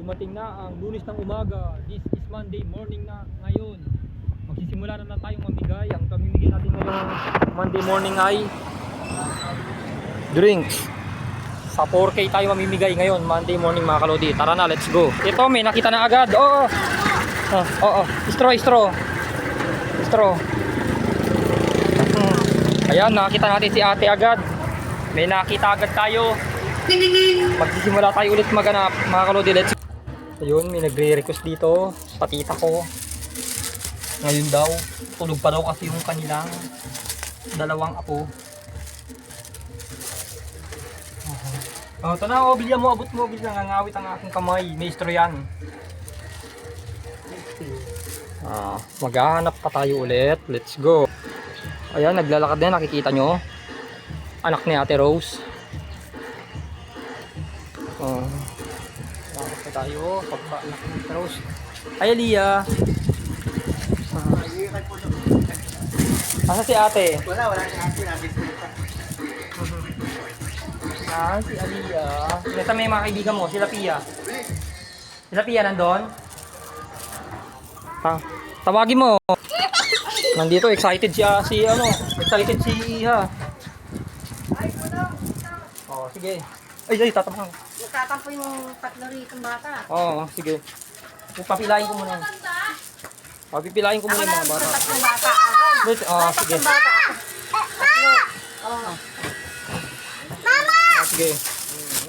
dumating na ang Lunes ng umaga. This is Monday morning na ngayon. Magsisimula na tayong mamigay. Ang pamimigay natin ngayong Monday morning ay drinks. Sa 4K tayo mamimigay ngayon Monday morning mga kalodi. Tara na, let's go. Ito may nakita na agad. Oo. Straw. Ayan, nakita natin si ate agad. May nakita agad tayo. Magsisimula tayo ulit maganap mga kalodi. Let's go. Ayun, may nagre-request dito sa tita ko. Ngayon daw, tulog pa daw kasi yung kanilang dalawang apo. Ito na, bilya mo, abot mo, bilya, nangangawit ang aking kamay. May istro yan. Maghahanap pa tayo ulit. Let's go. Ayan, naglalakad na, nakikita nyo. Anak ni Ate Rose. Lakad pa tayo. Pagpa-anak ni Ate Rose. Ay, Aliyah. Asa si ate? Wala si ate. Si Aliyah. Nasa may mga kaibigan mo, sila Pia. Sila Pia nandun? Tawagin mo. Nandito, excited excited si Iha. Sige. Ay, tatamang. Tatampo yung tatlo rito bata. Sige. Papilain ko muna. Papipilain ko muna yung mga bata. Tatlong bata. Sige. Sige.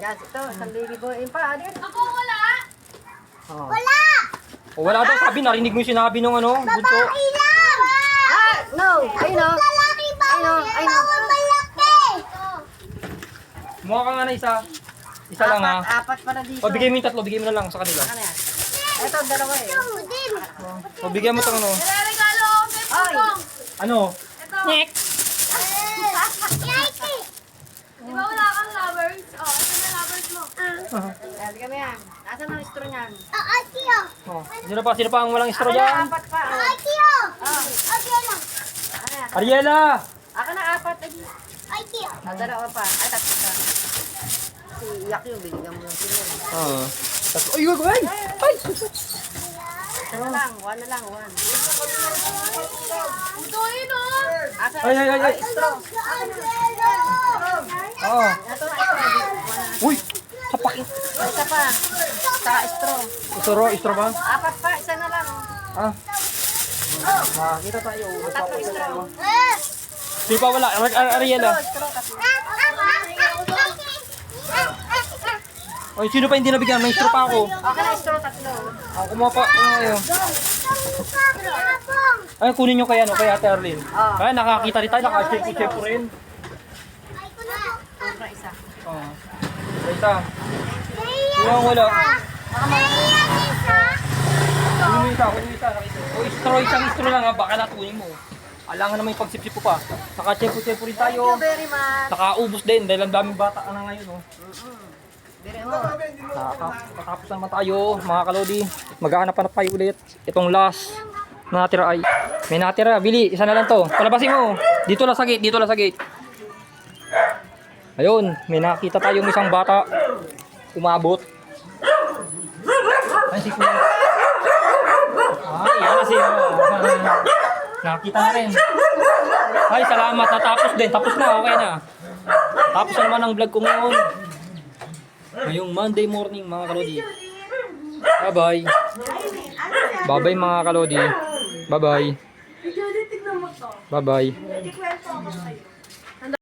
Yan, ito, isang baby boy. Ayun pa, adin. Ako wala. Wala! Wala daw, sabi, narinig mo yung sinabi nung bunso. No! Ayun o. Ayun o. Mukha ka nga na isa. Isa lang ha. Apat pa na dito. Bigay mo yung tatlo, bigay mo na lang sa kanila. Ano yan? Ito, dalawa eh. Bigyan mo ito ano. Nilaregalo ako kay Putong. Ano? Ito. Di ba wala kang lovers? Ito na lovers mo. Yan, bigyan mo yan. Nasaan ang istro niyan? Sino pa ang walang istro dyan? Apat pa. Ano yan? Ariela! Ako na apat. Dalawa pa. Ay, tatlo pa. Si Iyak yung binigyan mo yung sila. Ay! One na lang. Ito yun o. Ay! Istro. Ito na istro. Uy! Sapakin! Isa pa. Saka istro. Istro ba? Apat pa. Isa na lang. Makakita tayo. Tatlo istro. Sino pa wala? Ariela. Istro. Tatlo. Ay, sino pa hindi nabigyan? May istro pa ako. Okay na istro. Tatlo. Ako kumuha pa. Ay, kunin nyo kay Ate Arlene. Ay, nakakita rin tayo. Naka-chepo rin. Sobra isa. Isa. Yung wala. Kunin mo isa. Isang istro lang ha. Baka natunin mo. Alangan naman yung pagsipsip ko pa. Naka-chepo rin tayo. Thank you very much. Nakaubos din dahil ang daming bata na ngayon. Very much. Nakatapos naman tayo mga kalodi. Maghahanap tayo ulit. Itong last na natira ay may natira. Bili, isa na lang to. Palabasin mo. Dito lang sa gate. Ayun, may nakita tayong isang bata. Umabot. Ay, si Kuya. Yan na siya. Nakita na rin. Ay, salamat. Natapos din. Tapos na, okay na. Tapos na naman ang vlog ko ngayon. Ngayong Monday morning mga kalodi. Bye-bye. Bye-bye mga kalodi. Bye-bye. Bye-bye.